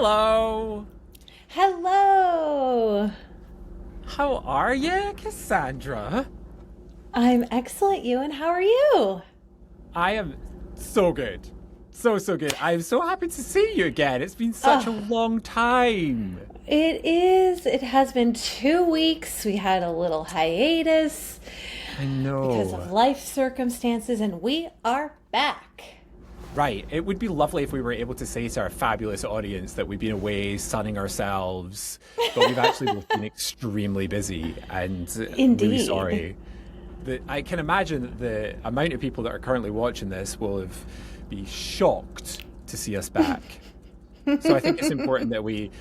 Hello! Hello! How are you, Cassandra? I'm excellent, Ewan. How are you? I am so good. So good. I'm so happy to see you again. It's been such a Oh, long time. it is. It has been 2 weeks. We had a little hiatus I because know. of life circumstances, and we are back. Right. It would be lovely if we were able to say to our fabulous audience that we've been away sunning ourselves, but we've actually both been extremely busy and really Indeed. sorry. I can imagine that the amount of people that are currently watching this will be shocked to see us back. So I think it's important that we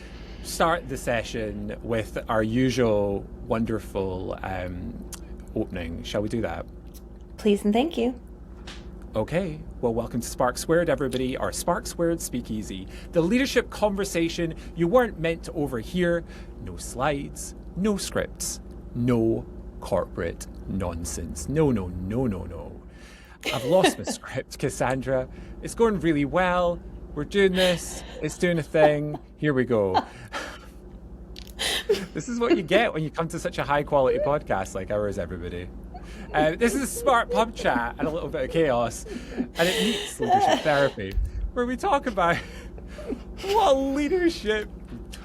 start the session with our usual wonderful opening. Shall we do that? Please and thank you. Okay, well, welcome to Spark Squared, everybody, our Spark Squared Speakeasy, the leadership conversation you weren't meant to overhear. No slides, no scripts, no corporate nonsense. No. I've lost my script, Cassandra. It's going really well. We're doing this. It's doing a thing. Here we go. This is what you get when you come to such a high quality podcast like ours, everybody. This is a smart pub chat and a little bit of chaos, and it meets leadership therapy, where we talk about what leadership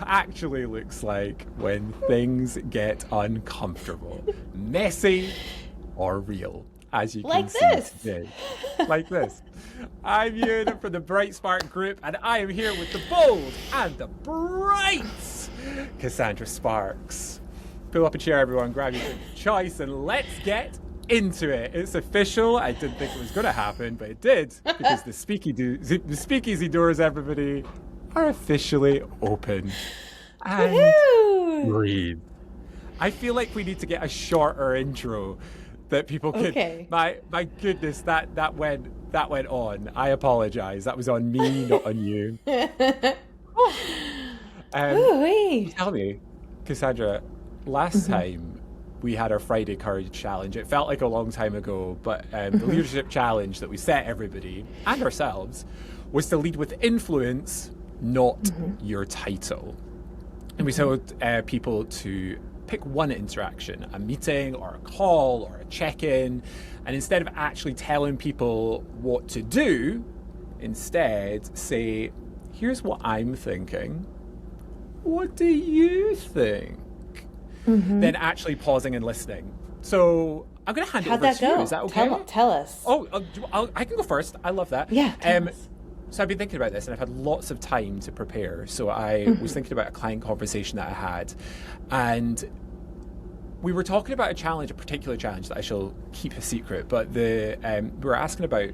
actually looks like when things get uncomfortable, messy, or real, as you can Like see this. today. Like this. I'm Ewan from the Bright Spark Group, and I am here with the bold and the bright Cassandra Sparks. Pull up a chair, everyone, grab your choice, and let's get into it. It's official. I didn't think it was going to happen, but it did, because the speakeasy doors, everybody, are officially open. And Woohoo! breathe. I feel like we need to get a shorter intro that people can. Okay. My goodness, that went on. I apologize. That was on me, not on you. Ooh-wee. Tell me, Cassandra, last time we had our Friday Courage Challenge, it felt like a long time ago, but the leadership challenge that we set everybody and ourselves was to lead with influence, not your title. And we told people to pick one interaction, a meeting or a call or a check-in, and instead of actually telling people what to do, instead say, here's what I'm thinking. What do you think? Then actually pausing and listening. So I'm going to hand it How'd over that to you. go? Is that okay? Tell us. Oh, I can go first. I love that. Yeah, tell us. So I've been thinking about this, and I've had lots of time to prepare. So I was thinking about a client conversation that I had, and we were talking about a particular challenge that I shall keep a secret. But we were asking about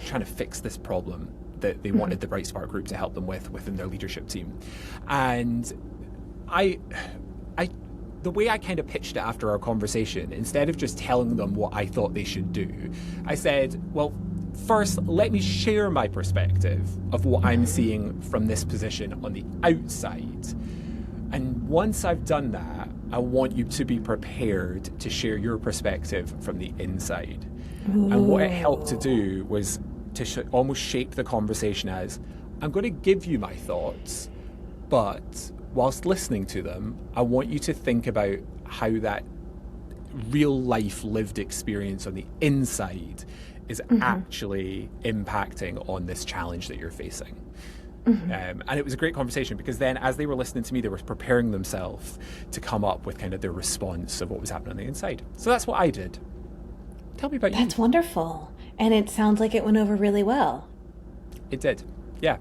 trying to fix this problem that they wanted the Bright Spark Group to help them within their leadership team, and I the way I kind of pitched it after our conversation, instead of just telling them what I thought they should do, I said, well, first, let me share my perspective of what I'm seeing from this position on the outside. And once I've done that, I want you to be prepared to share your perspective from the inside. Ooh. And what it helped to do was to almost shape the conversation as, I'm going to give you my thoughts, but whilst listening to them, I want you to think about how that real life lived experience on the inside is actually impacting on this challenge that you're facing. And it was a great conversation, because then as they were listening to me, they were preparing themselves to come up with kind of their response of what was happening on the inside. So that's what I did. Tell me about you. That's wonderful. And it sounds like it went over really well. It did. Yeah.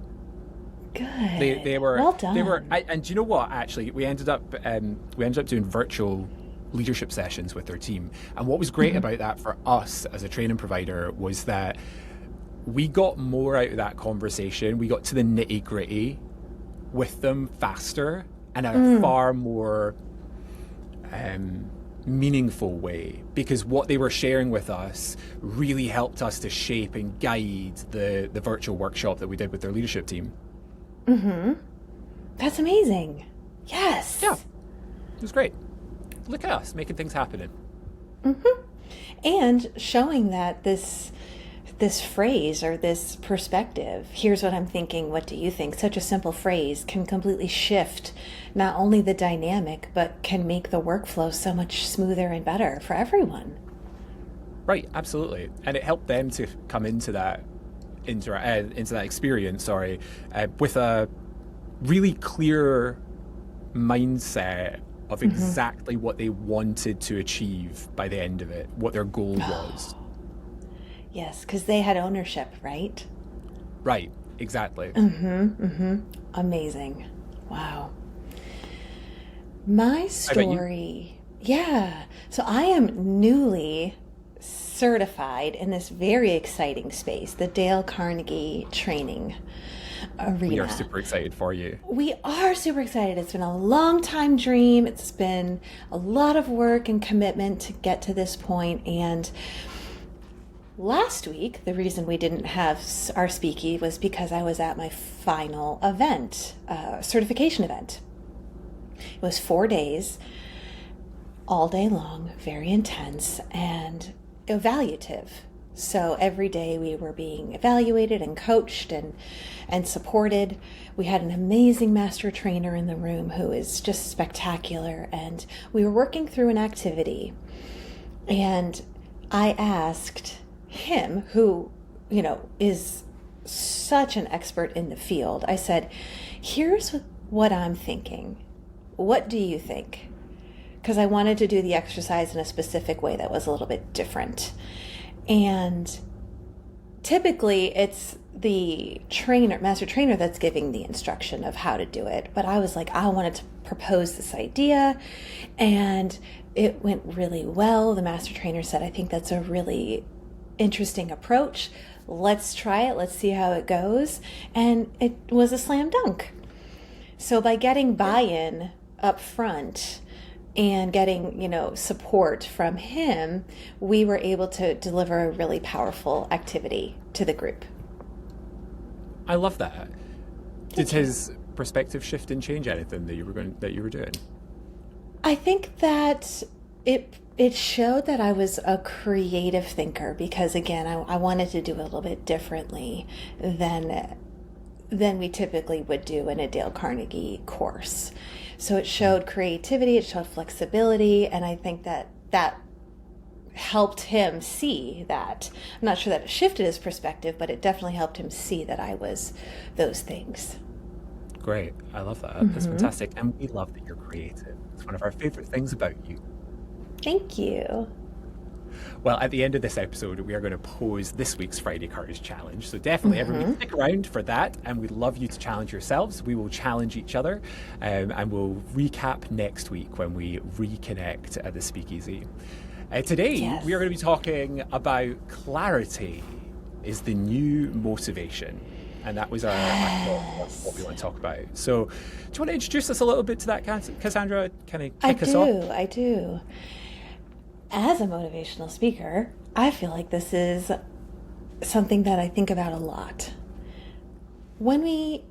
Good. They were well done. and do you know what? Actually, we ended up doing virtual leadership sessions with their team, and what was great about that for us as a training provider was that we got more out of that conversation. We got to the nitty gritty with them faster and a far more meaningful way, because what they were sharing with us really helped us to shape and guide the virtual workshop that we did with their leadership team. That's amazing. Yes. Yeah, it was great. Look at us making things happen. And showing that this this phrase or this perspective, here's what I'm thinking, what do you think? Such a simple phrase can completely shift not only the dynamic, but can make the workflow so much smoother and better for everyone. Right, absolutely. And it helped them to come into that experience, with a really clear mindset of exactly what they wanted to achieve by the end of it, what their goal was. Yes, because they had ownership, right? Right, exactly. Amazing. Wow. My story, yeah. So I am newly certified in this very exciting space, the Dale Carnegie training arena. We are super excited for you. We are super excited. It's been a long time dream. It's been a lot of work and commitment to get to this point. And last week, the reason we didn't have our speaky was because I was at my final event, certification event. It was 4 days, all day long, very intense and evaluative. So every day we were being evaluated and coached and supported. We had an amazing master trainer in the room who is just spectacular. And we were working through an activity. And I asked him, who, is such an expert in the field, I said, here's what I'm thinking. What do you think? Because I wanted to do the exercise in a specific way that was a little bit different. And typically it's the master trainer that's giving the instruction of how to do it. But I was like, I wanted to propose this idea, and it went really well. The master trainer said, I think that's a really interesting approach. Let's try it. Let's see how it goes. And it was a slam dunk. So by getting buy-in up front and getting, support from him, we were able to deliver a really powerful activity to the group. I love that. Did his perspective shift and change anything that you were doing? I think that it showed that I was a creative thinker, because again, I wanted to do it a little bit differently than we typically would do in a Dale Carnegie course. So it showed creativity, it showed flexibility, and I think that helped him see that. I'm not sure that it shifted his perspective, but it definitely helped him see that I was those things. Great. I love that. That's fantastic. And we love that you're creative. It's one of our favorite things about you. Thank you. Well, at the end of this episode, we are going to pose this week's Friday Courage Challenge. So definitely everybody stick around for that. And we'd love you to challenge yourselves. We will challenge each other. And we'll recap next week when we reconnect at the Speakeasy. Today, we are going to be talking about clarity is the new motivation. And that was our thought of what we want to talk about. So do you want to introduce us a little bit to that, Cassandra? Kind of kick us off? I do. As a motivational speaker, I feel like this is something that I think about a lot. When we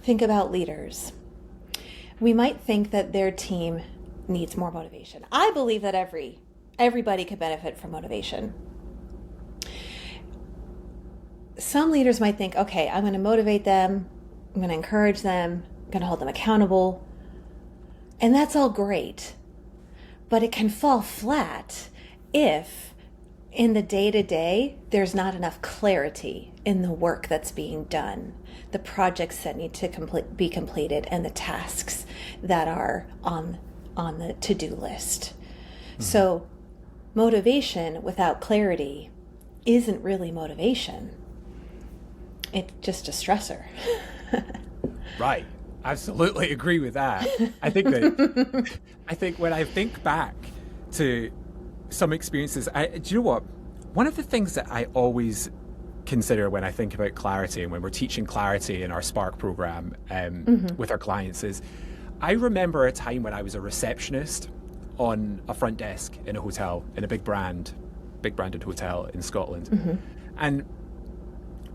think about leaders, we might think that their team needs more motivation. I believe that everybody could benefit from motivation. Some leaders might think, okay, I'm going to motivate them, I'm going to encourage them, I'm going to hold them accountable, and that's all great. But it can fall flat if in the day-to-day there's not enough clarity in the work that's being done, the projects that need to be completed, and the tasks that are on the to-do list. So motivation without clarity isn't really motivation. It's just a stressor. Right. Absolutely agree with that. I think when I think back to some experiences, do you know what? One of the things that I always consider when I think about clarity and when we're teaching clarity in our Spark program with our clients is, I remember a time when I was a receptionist on a front desk in a hotel, in a big branded hotel in Scotland. And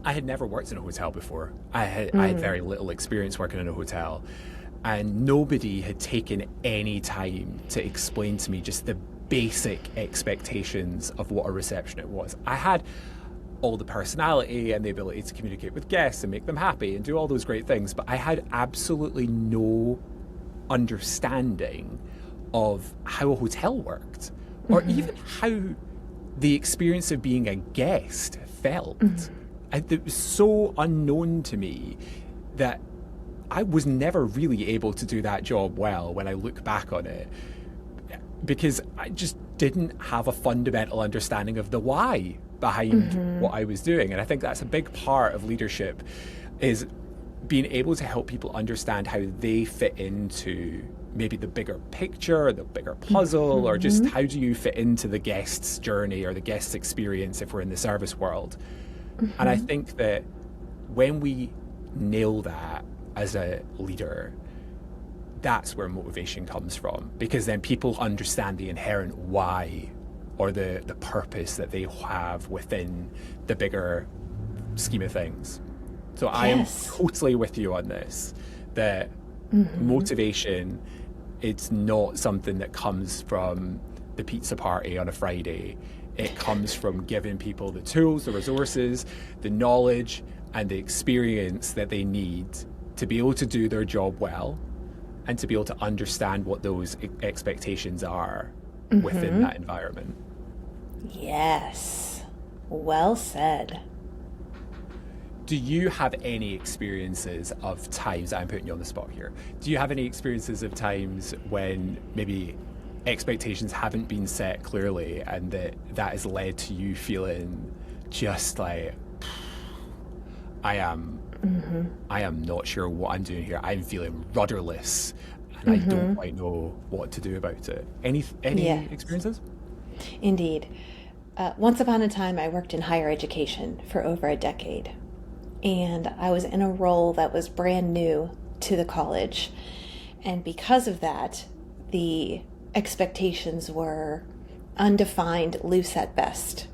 I had never worked in a hotel before. I had very little experience working in a hotel, and nobody had taken any time to explain to me just the basic expectations of what a receptionist was. I had all the personality and the ability to communicate with guests and make them happy and do all those great things. But I had absolutely no understanding of how a hotel worked, or even how the experience of being a guest felt. It was so unknown to me that I was never really able to do that job well when I look back on it, because I just didn't have a fundamental understanding of the why behind what I was doing. And I think that's a big part of leadership, is being able to help people understand how they fit into maybe the bigger picture, or the bigger puzzle, or just how do you fit into the guest's journey or the guest's experience if we're in the service world. And I think that when we nail that as a leader, that's where motivation comes from, because then people understand the inherent why, or the purpose that they have within the bigger scheme of things. So I am totally with you on this, that motivation, it's not something that comes from the pizza party on a Friday. It comes from giving people the tools, the resources, the knowledge, and the experience that they need to be able to do their job well, and to be able to understand what those expectations are within that environment. Yes. Well said. Do you have any experiences of times, I'm putting you on the spot here, do you have any experiences of times when maybe expectations haven't been set clearly, and that has led to you feeling just like, I am not sure what I'm doing here. I'm feeling rudderless, and I don't quite know what to do about it. Any experiences? Indeed. Once upon a time, I worked in higher education for over a decade, and I was in a role that was brand new to the college. And because of that, the expectations were undefined, loose at best.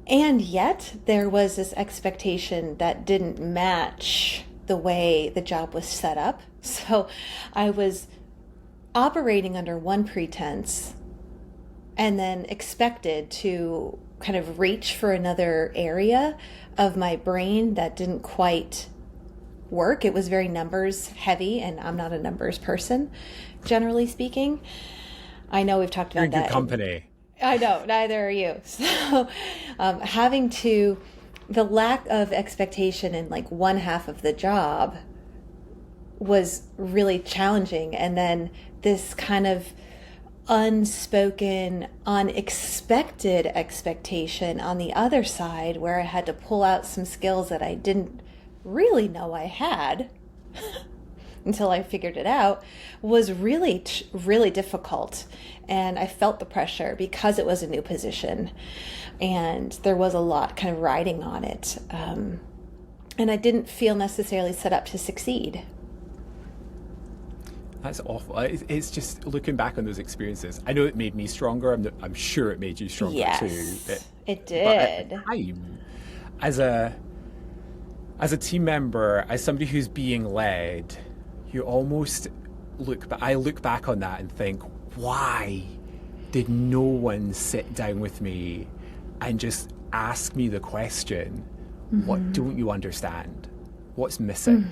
And yet there was this expectation that didn't match the way the job was set up. So I was operating under one pretense and then expected to kind of reach for another area of my brain that didn't quite work. It was very numbers heavy, and I'm not a numbers person, generally speaking. I know we've talked about You're in that. Good company. I know, neither are you. So the lack of expectation in like one half of the job was really challenging. And then this kind of unspoken, unexpected expectation on the other side, where I had to pull out some skills that I didn't really know I had until I figured it out, was really, really difficult. And I felt the pressure because it was a new position, and there was a lot kind of riding on it. And I didn't feel necessarily set up to succeed. That's awful. It's just looking back on those experiences. I know it made me stronger. I'm sure it made you stronger too. It did. But at the time, as a team member, as somebody who's being led, you almost I look back on that and think, why did no one sit down with me and just ask me the question, what don't you understand? What's missing?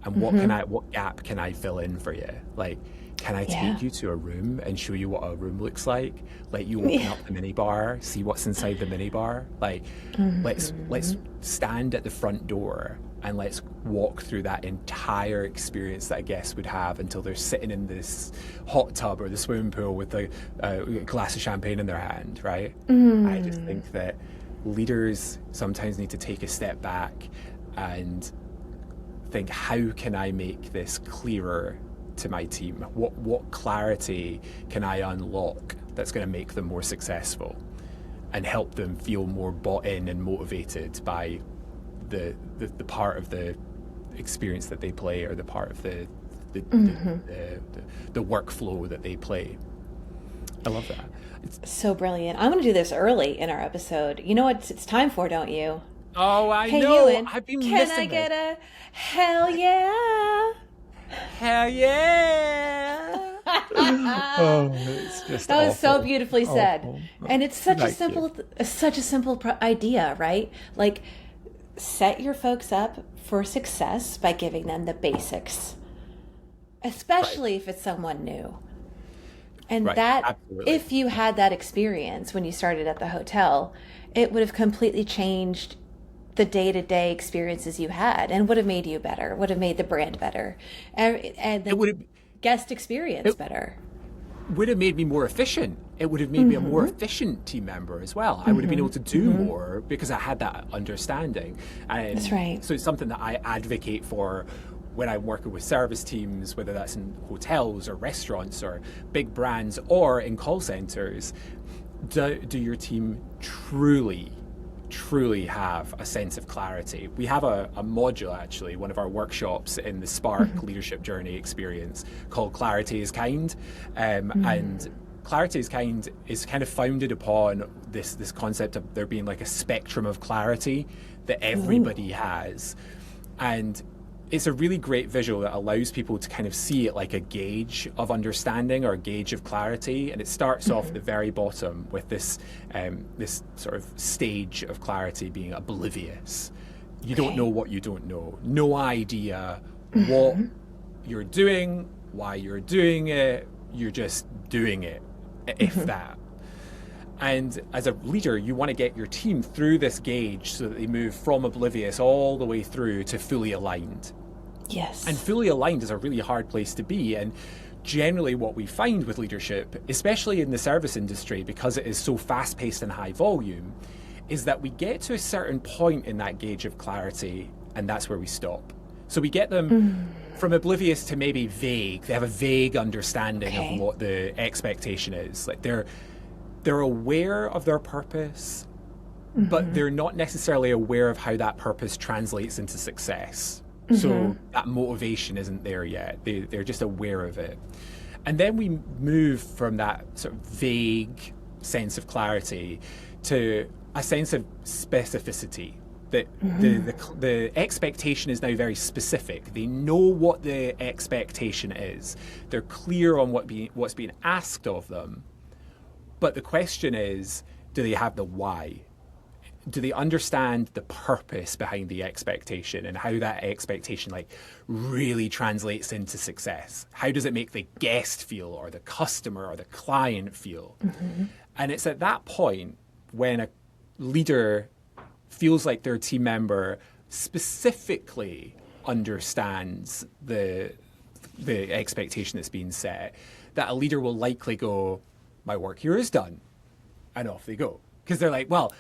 And what gap can I fill in for you? Like, can I take you to a room and show you what a room looks like? Let you open up the minibar, see what's inside the minibar? Like, let's stand at the front door and let's walk through that entire experience that a guest would have until they're sitting in this hot tub or the swimming pool with a glass of champagne in their hand, right? I just think that leaders sometimes need to take a step back and think, how can I make this clearer to my team? What clarity can I unlock that's going to make them more successful and help them feel more bought in and motivated by the part of the experience that they play, or the part of the workflow that they play. I love that. It's so brilliant. I'm going to do this early in our episode. You know what it's time for, don't you? Oh, I Hey, know. Ewan, I've been can missing I get it. a hell yeah? Hell yeah! Oh, it's just That was so awful. beautifully said. Awful. And it's Thank you. such a simple idea, right? Like, set your folks up for success by giving them the basics, Right. especially if it's someone new. And Right. that, Absolutely. if you had that experience when you started at the hotel, it would have completely changed the day-to-day experiences you had and would have made you better, would have made the brand better, and It the would have guest experience it better. would have made me more efficient. It would have made me a more efficient team member as well. I would have been able to do more because I had that understanding. That's And right. so it's something that I advocate for when I'm working with service teams, whether that's in hotels or restaurants or big brands or in call centers. Do your team truly have a sense of clarity? We have a module, actually, one of our workshops in the Spark leadership journey experience called Clarity is Kind. And Clarity is Kind is kind of founded upon this concept of there being like a spectrum of clarity that everybody has. And it's a really great visual that allows people to kind of see it like a gauge of understanding or a gauge of clarity. And it starts off at the very bottom with this sort of stage of clarity being oblivious. You don't know what you don't know. No idea what you're doing, why you're doing it. You're just doing it, if that. And as a leader, you want to get your team through this gauge so that they move from oblivious all the way through to fully aligned. Yes. And fully aligned is a really hard place to be. And generally what we find with leadership, especially in the service industry, because it is so fast-paced and high volume, is that we get to a certain point in that gauge of clarity, and that's where we stop. So we get them from oblivious to maybe vague. They have a vague understanding of what the expectation is. Like they're aware of their purpose, but they're not necessarily aware of how that purpose translates into success. So that motivation isn't there yet. They're just aware of it. And then we move from that sort of vague sense of clarity to a sense of specificity. That the expectation is now very specific. They know what the expectation is. They're clear on what's being asked of them. But the question is, do they have the why? Do they understand the purpose behind the expectation and how that expectation like really translates into success? How does it make the guest feel or the customer or the client feel? And it's at that point when a leader feels like their team member specifically understands the expectation that's being set, that a leader will likely go, my work here is done, and off they go. Because they're like, well,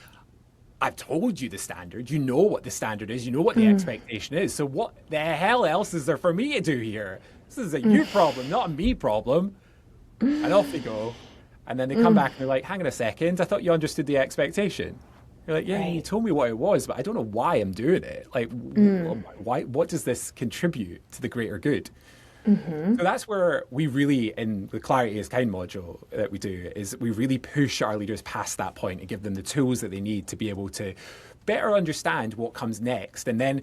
I've told you the standard. You know what the standard is. You know what the expectation is. So what the hell else is there for me to do here? This is a you problem, not a me problem. And off they go. And then they come back and they're like, hang on a second. I thought you understood the expectation. You're like, yeah, you told me what it was, but I don't know why I'm doing it. Like, why? What does this contribute to the greater good? So that's where we really, in the Clarity is Kind module that we do, is we really push our leaders past that point and give them the tools that they need to be able to better understand what comes next. And then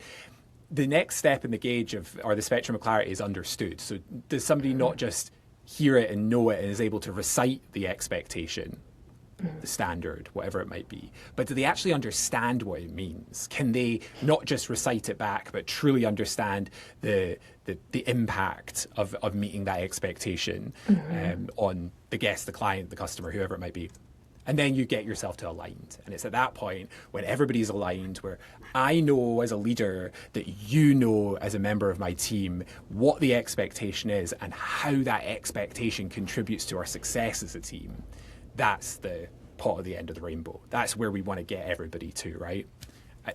the next step in the gauge of, or the spectrum of clarity is understood. So does somebody not just hear it and know it and is able to recite the expectation, the standard, whatever it might be, but do they actually understand what it means? Can they not just recite it back, but truly understand the impact of meeting that expectation on the guest, the client, the customer, whoever it might be? And then you get yourself to aligned. And it's at that point when everybody's aligned, where I know as a leader that you know as a member of my team what the expectation is and how that expectation contributes to our success as a team. That's the pot at the end of the rainbow. That's where we want to get everybody to, right?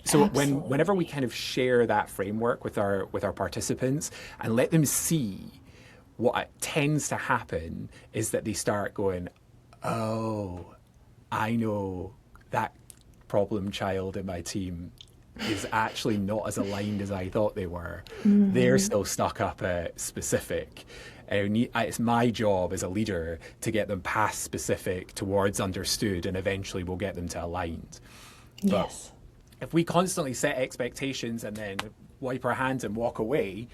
So whenever we kind of share that framework with our participants and let them see, what tends to happen is that they start going, oh, I know that problem child in my team is actually not as aligned as I thought they were. They're still stuck up at specific. It's my job as a leader to get them past specific towards understood, and eventually we'll get them to aligned. Yes. But if we constantly set expectations and then wipe our hands and walk away,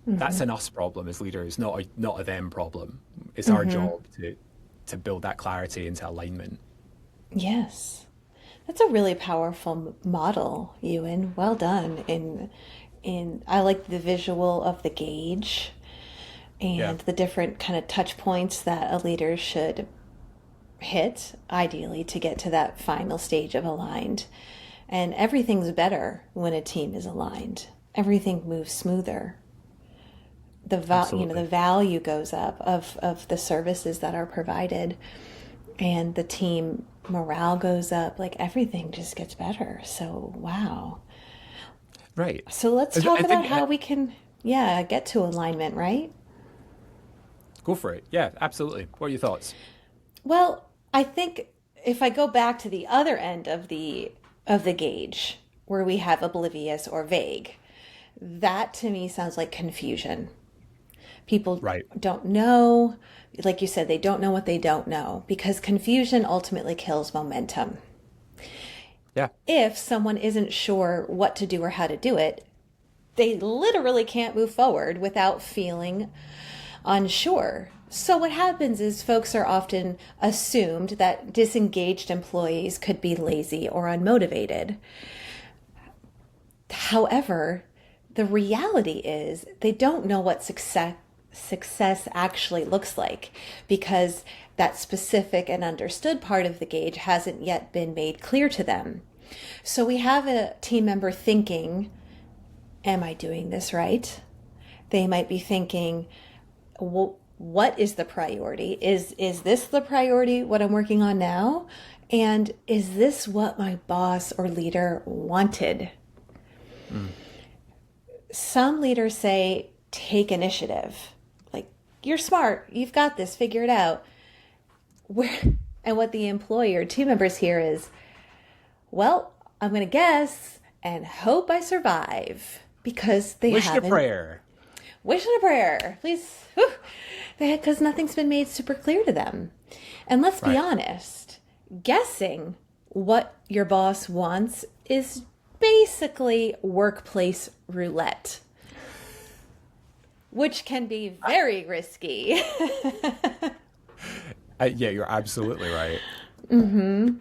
That's an us problem as leaders, not a them problem. It's our job to build that clarity into alignment. Yes. That's a really powerful model, Ewan. Well done. In I like the visual of the gauge Yeah. and the different kind of touch points that a leader should hit, ideally, to get to that final stage of aligned. And everything's better when a team is aligned. Everything moves smoother. The value goes up of the services that are provided, and the team morale goes up. Like everything just gets better. So wow. Right. So let's talk about how we can get to alignment, right? Go for it. Yeah, absolutely. What are your thoughts? Well, I think if I go back to the other end of the gauge, where we have oblivious or vague, that to me sounds like confusion. People don't know, like you said, they don't know what they don't know, because confusion ultimately kills momentum. Yeah. If someone isn't sure what to do or how to do it, they literally can't move forward without feeling unsure. So what happens is folks are often assumed that disengaged employees could be lazy or unmotivated. However, the reality is they don't know what success actually looks like, because that specific and understood part of the gauge hasn't yet been made clear to them. So we have a team member thinking, am I doing this right? They might be thinking, well, what is the priority? Is this the priority, what I'm working on now? And is this what my boss or leader wanted? Some leaders say, take initiative. Like, you're smart, you've got this, figure it out. And what the employee or team members hear is, well, I'm going to guess and hope I survive, because they Wish haven't. a prayer. Wish and a prayer, please. Because nothing's been made super clear to them. And let's be honest, guessing what your boss wants is basically workplace roulette, which can be very risky. Yeah, you're absolutely right. Mm-hmm.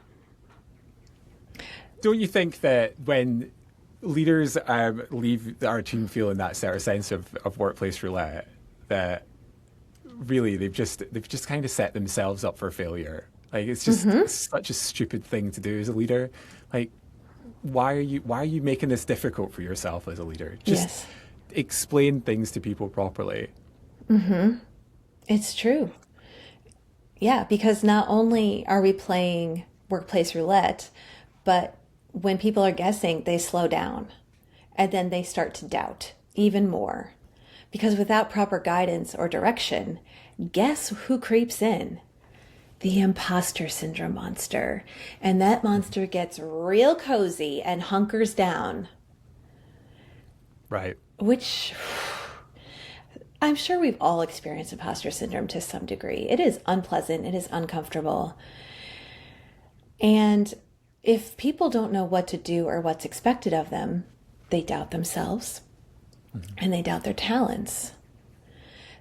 Don't you think that when leaders leave our team feeling that sort of sense of workplace roulette, that really they've just kind of set themselves up for failure? Like, it's just such a stupid thing to do as a leader. Like, why are you making this difficult for yourself as a leader? Just explain things to people properly. It's true. Yeah, because not only are we playing workplace roulette, but when people are guessing, they slow down and then they start to doubt even more. Because without proper guidance or direction, guess who creeps in? The imposter syndrome monster. And that monster gets real cozy and hunkers down. Right. Which I'm sure we've all experienced imposter syndrome to some degree. It is unpleasant. It is uncomfortable. And if people don't know what to do or what's expected of them, they doubt themselves and they doubt their talents.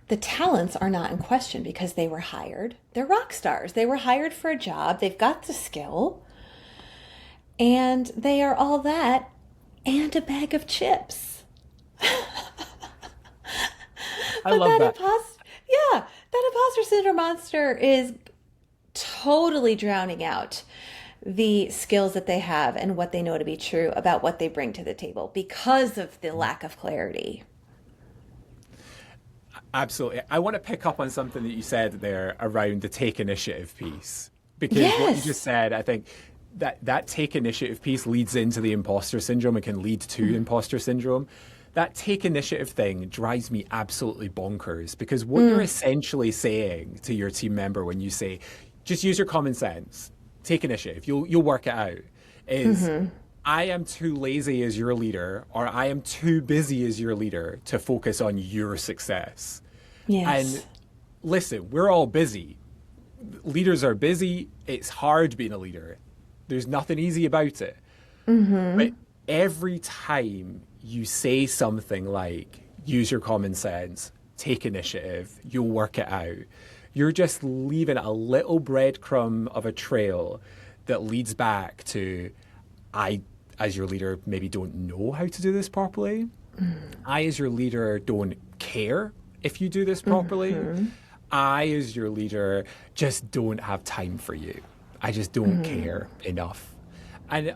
The talents are not in question because they were hired. They're rock stars. They were hired for a job. They've got the skill. And they are all that and a bag of chips. I love that. That imposter syndrome monster is totally drowning out the skills that they have and what they know to be true about what they bring to the table because of the lack of clarity. Absolutely. I want to pick up on something that you said there around the take initiative piece, because what you just said, I think that take initiative piece leads into the imposter syndrome and can lead to imposter syndrome. That take initiative thing drives me absolutely bonkers, because what you're essentially saying to your team member when you say, just use your common sense, take initiative, you'll work it out, is I am too lazy as your leader, or I am too busy as your leader to focus on your success. Yes. And listen, we're all busy. Leaders are busy. It's hard being a leader. There's nothing easy about it. But every time you say something like, use your common sense, take initiative, you'll work it out. You're just leaving a little breadcrumb of a trail that leads back to, I, as your leader, maybe don't know how to do this properly. I, as your leader, don't care if you do this properly. I, as your leader, just don't have time for you. I just don't care enough. And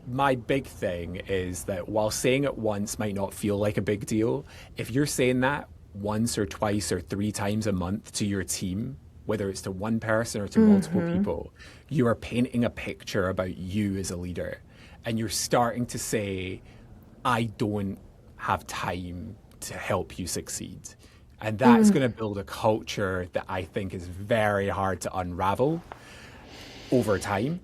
my big thing is that while saying it once might not feel like a big deal, if you're saying that once or twice or 3 times a month to your team, whether it's to one person or to multiple people, you are painting a picture about you as a leader. And you're starting to say, I don't have time to help you succeed. And that's going to build a culture that I think is very hard to unravel over time.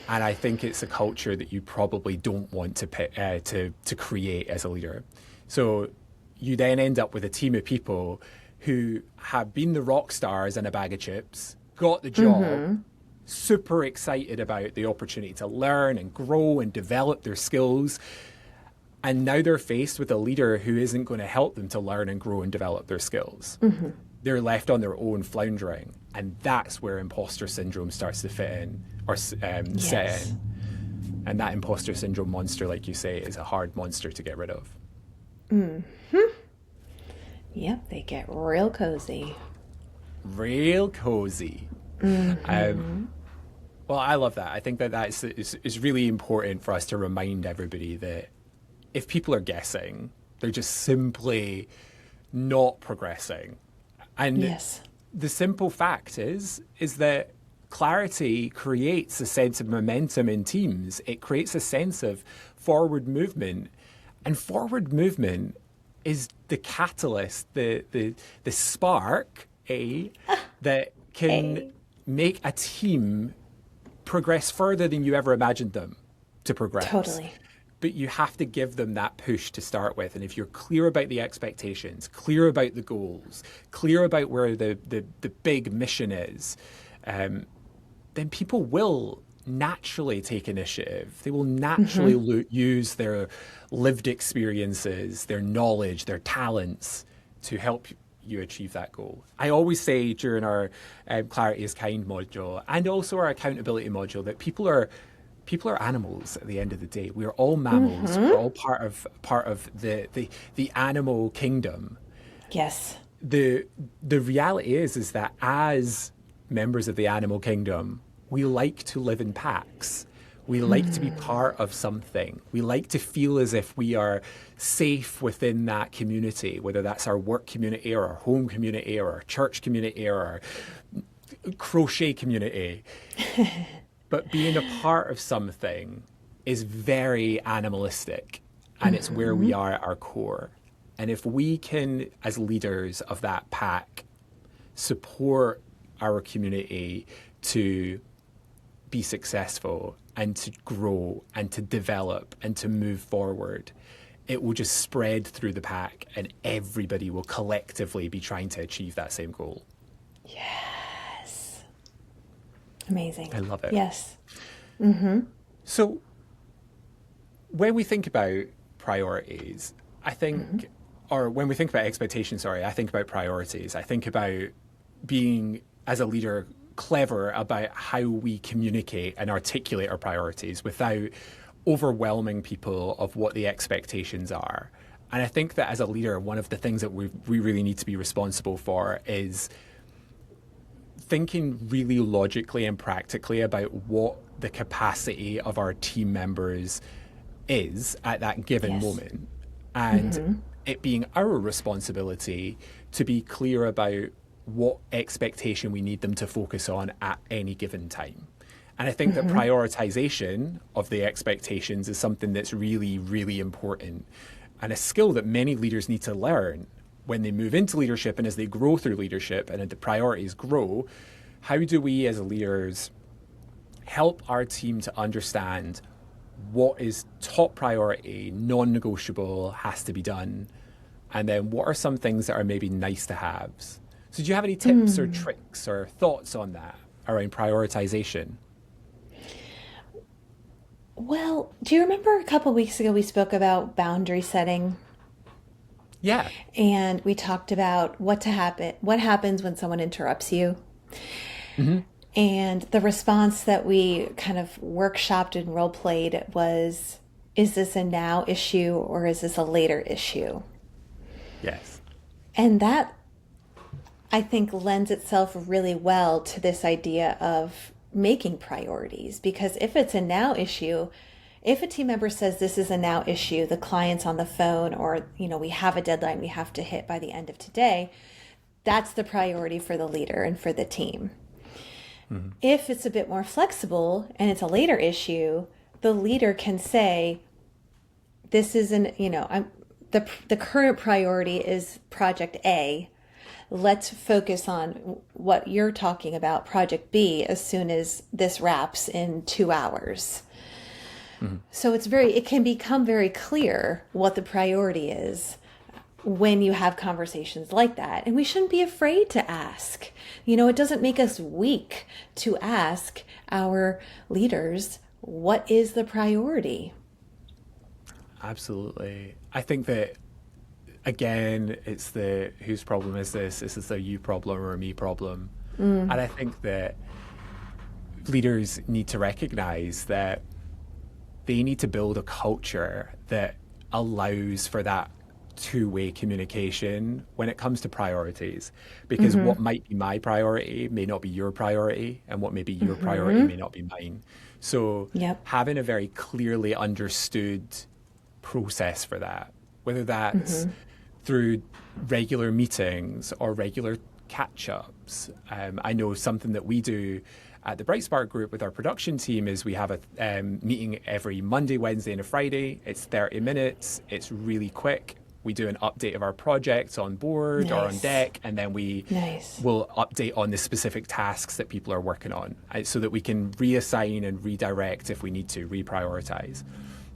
And I think it's a culture that you probably don't want to create as a leader. So you then end up with a team of people who have been the rock stars in a bag of chips, got the job, super excited about the opportunity to learn and grow and develop their skills. And now they're faced with a leader who isn't going to help them to learn and grow and develop their skills. They're left on their own floundering. And that's where imposter syndrome starts to fit in or set in. And that imposter syndrome monster, like you say, is a hard monster to get rid of. Yep, they get real cozy. Real cozy. Well, I love that. I think that is really important for us to remind everybody that if people are guessing, they're just simply not progressing. And the simple fact is that clarity creates a sense of momentum in teams. It creates a sense of forward movement. And forward movement is the catalyst, the spark, that can make a team progress further than you ever imagined them to progress. Totally. But you have to give them that push to start with. And if you're clear about the expectations, clear about the goals, clear about where the big mission is, then people will naturally take initiative. They will naturally use their lived experiences, their knowledge, their talents to help you achieve that goal. I always say during our Clarity is Kind module and also our accountability module that people are animals at the end of the day. We're all mammals. We're all part of the animal kingdom. Yes. The reality is that as members of the animal kingdom, we like to live in packs. We like to be part of something. We like to feel as if we are safe within that community, whether that's our work community or our home community or our church community or our crochet community. But being a part of something is very animalistic, and it's where we are at our core. And if we can, as leaders of that pack, support our community to be successful and to grow and to develop and to move forward, it will just spread through the pack and everybody will collectively be trying to achieve that same goal. Yes. Amazing. I love it. Yes. So when we think about priorities, I think, or when we think about expectations, I think about priorities. I think about being, as a leader, clever about how we communicate and articulate our priorities without overwhelming people of what the expectations are. And I think that as a leader, one of the things that we really need to be responsible for is thinking really logically and practically about what the capacity of our team members is at that given moment. And it being our responsibility to be clear about what expectation we need them to focus on at any given time. And I think that prioritization of the expectations is something that's really, really important and a skill that many leaders need to learn when they move into leadership and as they grow through leadership and as the priorities grow. How do we as leaders help our team to understand what is top priority, non-negotiable, has to be done, and then what are some things that are maybe nice to haves? So do you have any tips or tricks or thoughts on that around prioritization? Well, do you remember a couple weeks ago we spoke about boundary setting? Yeah. And we talked about what happens when someone interrupts you. Hmm. And the response that we kind of workshopped and role played was, is this a now issue or is this a later issue? Yes. And that, I think, lends itself really well to this idea of making priorities. Because if it's a now issue, if a team member says this is a now issue, the client's on the phone, or, we have a deadline we have to hit by the end of today, that's the priority for the leader and for the team. Mm-hmm. If it's a bit more flexible and it's a later issue, the leader can say, this isn't, the current priority is project A. Let's focus on what you're talking about, project B, as soon as this wraps in 2 hours. Mm-hmm. So it can become very clear what the priority is when you have conversations like that. And we shouldn't be afraid to ask. It doesn't make us weak to ask our leaders, what is the priority? Absolutely. I think that, again, it's the whose problem is this? Is this a you problem or a me problem? And I think that leaders need to recognize that they need to build a culture that allows for that two-way communication when it comes to priorities, because what might be my priority may not be your priority, and what may be your priority may not be mine. So having a very clearly understood process for that, whether that's through regular meetings or regular catch-ups. I know something that we do at the Bright Spark group with our production team is we have a meeting every Monday, Wednesday, and a Friday. It's 30 minutes. It's really quick. We do an update of our projects on board or on deck, and then we will update on the specific tasks that people are working on, so that we can reassign and redirect if we need to, reprioritize.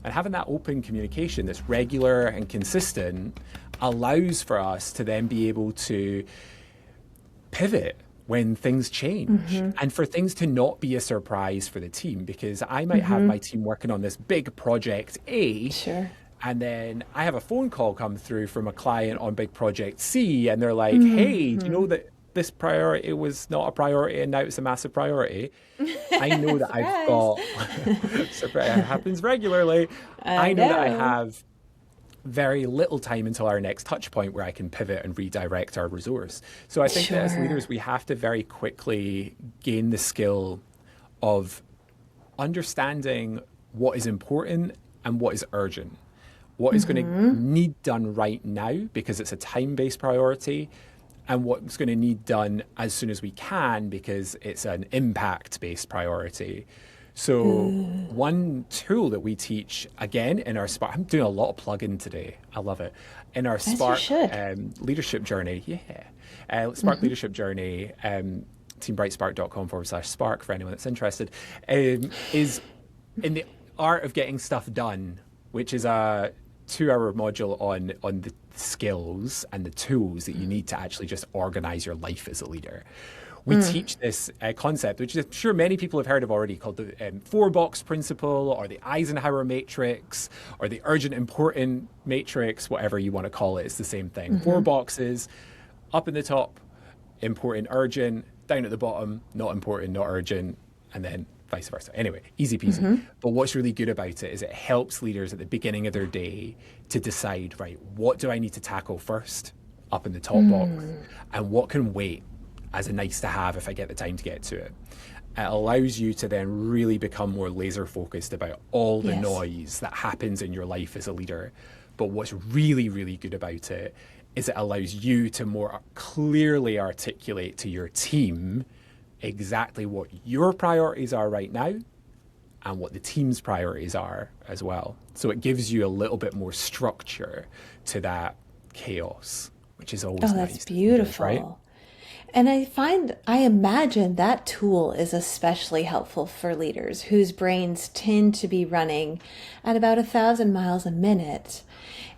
And having that open communication that's regular and consistent allows for us to then be able to pivot when things change, and for things to not be a surprise for the team, because I might have my team working on this big project A, and then I have a phone call come through from a client on big project C, and they're like, hey, do you know that this priority was not a priority and now it's a massive priority? I know that I've got, surprise, it happens regularly. I know that I have very little time until our next touch point where I can pivot and redirect our resource. So I think that as leaders, we have to very quickly gain the skill of understanding what is important and what is urgent. What is going to need done right now because it's a time-based priority, and what's going to need done as soon as we can because it's an impact-based priority. So one tool that we teach, again, in our Spark, I'm doing a lot of plug-in today. I love it. In our Spark leadership journey, Spark leadership journey, teambrightspark.com/spark for anyone that's interested, is in the art of getting stuff done, which is a 2-hour module on the skills and the tools that you need to actually just organize your life as a leader. We teach this concept, which I'm sure many people have heard of already, called the 4-box principle, or the Eisenhower matrix, or the urgent important matrix, whatever you want to call it. It's the same thing. 4 boxes, up in the top, important, urgent, down at the bottom, not important, not urgent, and then vice versa. Anyway, easy peasy. But what's really good about it is it helps leaders at the beginning of their day to decide, right, what do I need to tackle first up in the top box, and what can wait as a nice to have if I get the time to get to it. It allows you to then really become more laser focused about all the noise that happens in your life as a leader. But what's really, really good about it is it allows you to more clearly articulate to your team exactly what your priorities are right now and what the team's priorities are as well. So it gives you a little bit more structure to that chaos, which is always nice. Oh, that's beautiful. Right? And I imagine that tool is especially helpful for leaders whose brains tend to be running at about 1,000 miles a minute,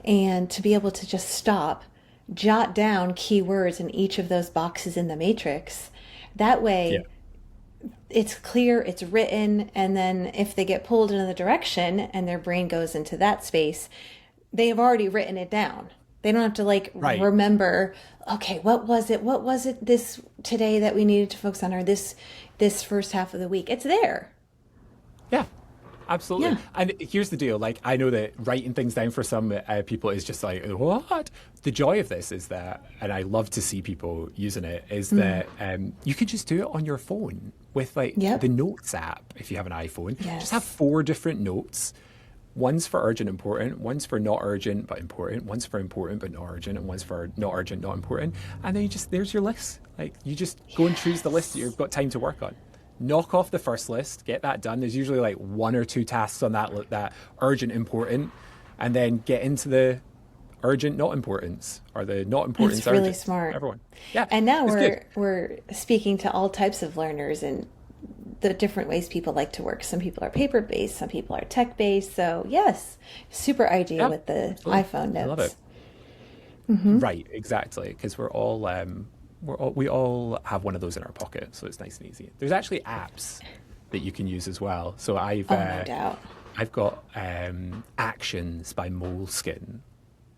and to be able to just stop, jot down keywords in each of those boxes in the matrix. That way it's clear, it's written, and then if they get pulled in another direction and their brain goes into that space, they have already written it down. They don't have to like Right. remember, okay, what was it this today that we needed to focus on, or this first half of the week? It's there. Yeah, absolutely. Yeah. And here's the deal. Like, I know that writing things down for some people is just like, what? The joy of this is that, and I love to see people using it, is that you can just do it on your phone with like the Notes app if you have an iPhone. Yes. Just have 4 different notes. One's for urgent, important. One's for not urgent, but important. One's for important, but not urgent. And one's for not urgent, not important. And then there's your list. Like, you just go and choose the list that you've got time to work on. Knock off the first list, get that done. There's usually like 1 or 2 tasks on that urgent, important, and then get into the urgent, not importance, or the not importance. It's really urgent. smart. Everyone. Yeah. And now it's we're speaking to all types of learners and the different ways people like to work. Some people are paper-based, some people are tech-based. So yes, super idea with the iPhone notes. I love it. Right, exactly, because we all have one of those in our pocket, so it's nice and easy. There's actually apps that you can use as well. So no doubt. I've got Actions by Moleskine,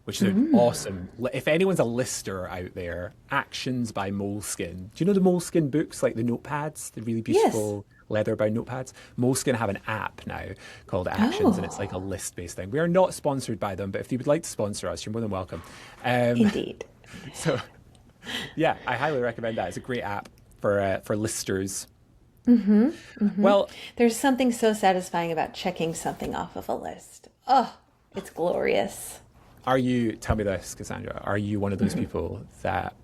which is awesome. If anyone's a lister out there, Actions by Moleskine. Do you know the Moleskine books, like the notepads, the really beautiful leather-bound notepads? Moleskine have an app now called Actions, and it's like a list-based thing. We are not sponsored by them, but if you would like to sponsor us, you're more than welcome. Indeed. So, yeah, I highly recommend that. It's a great app for listers. Well, There's something so satisfying about checking something off of a list. Oh, it's glorious. tell me this, Cassandra, are you one of those people that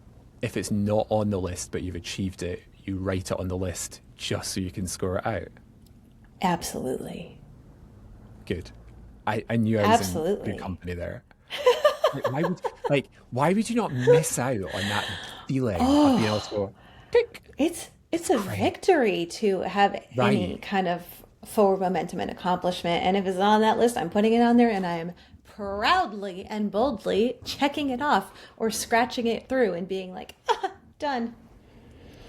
if it's not on the list but you've achieved it, you write it on the list just so you can score it out? Absolutely. Good. I knew I was in good company there. Why would you not miss out on that feeling of being able to go, tick? It's a victory to have any kind of forward momentum and accomplishment. And if it's on that list, I'm putting it on there, and I am proudly and boldly checking it off or scratching it through and being like, done.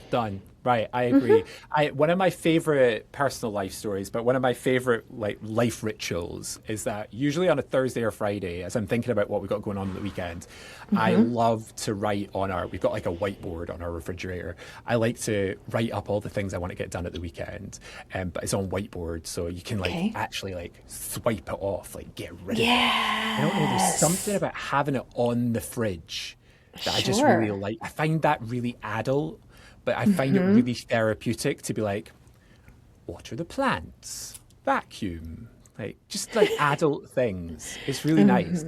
Done. Right, I agree. One of my favorite personal life stories, but one of my favorite like life rituals is that usually on a Thursday or Friday, as I'm thinking about what we've got going on the weekend, I love to write we've got like a whiteboard on our refrigerator. I like to write up all the things I want to get done at the weekend, but it's on whiteboard, so you can actually like swipe it off, like get rid of it. I don't know, there's something about having it on the fridge that I just really like. I find that really adult. But I find it really therapeutic to be like, water the plants, vacuum, just like adult things. It's really nice.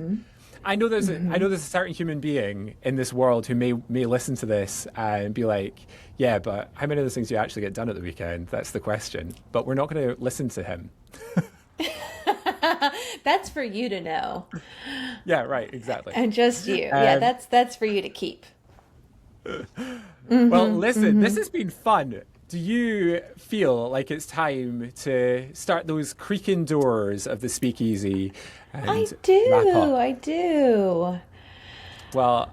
I know there's a certain human being in this world who may listen to this and be like, yeah, but how many of those things do you actually get done at the weekend? That's the question. But we're not going to listen to him. That's for you to know. Yeah, right, exactly. And just you. That's for you to keep. Well, listen, this has been fun. Do you feel like it's time to start those creaking doors of the Speakeasy and I do. wrap up? I do. Well,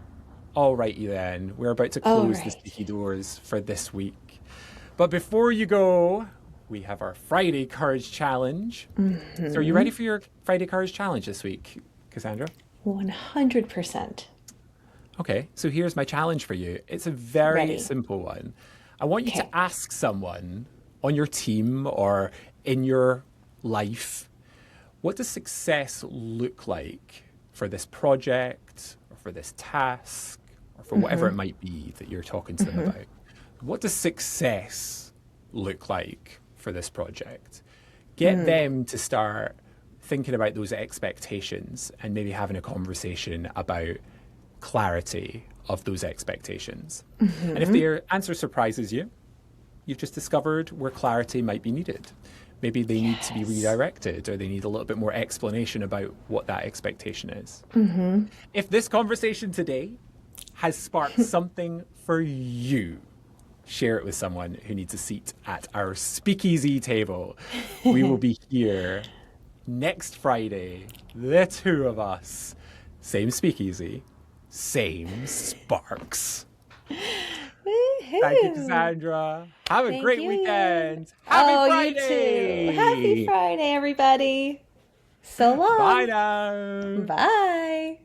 all righty then. We're about to close the Speaky doors for this week. But before you go, we have our Friday Courage Challenge. So are you ready for your Friday Courage Challenge this week, Cassandra? 100%. Okay, so here's my challenge for you. It's a very simple one. I want you to ask someone on your team or in your life, what does success look like for this project or for this task or for whatever it might be that you're talking to them about? What does success look like for this project? Get them to start thinking about those expectations and maybe having a conversation about clarity of those expectations. And if their answer surprises you, you've just discovered where clarity might be needed. Maybe they need to be redirected, or they need a little bit more explanation about what that expectation is. If this conversation today has sparked something for you, share it with someone who needs a seat at our Speakeasy table. We will be here next Friday, the two of us, same Speakeasy, same sparks. Woo-hoo. Thank you, Cassandra. Have a great weekend. Happy Friday. You too. Happy Friday, everybody. So long. Bye now. Bye.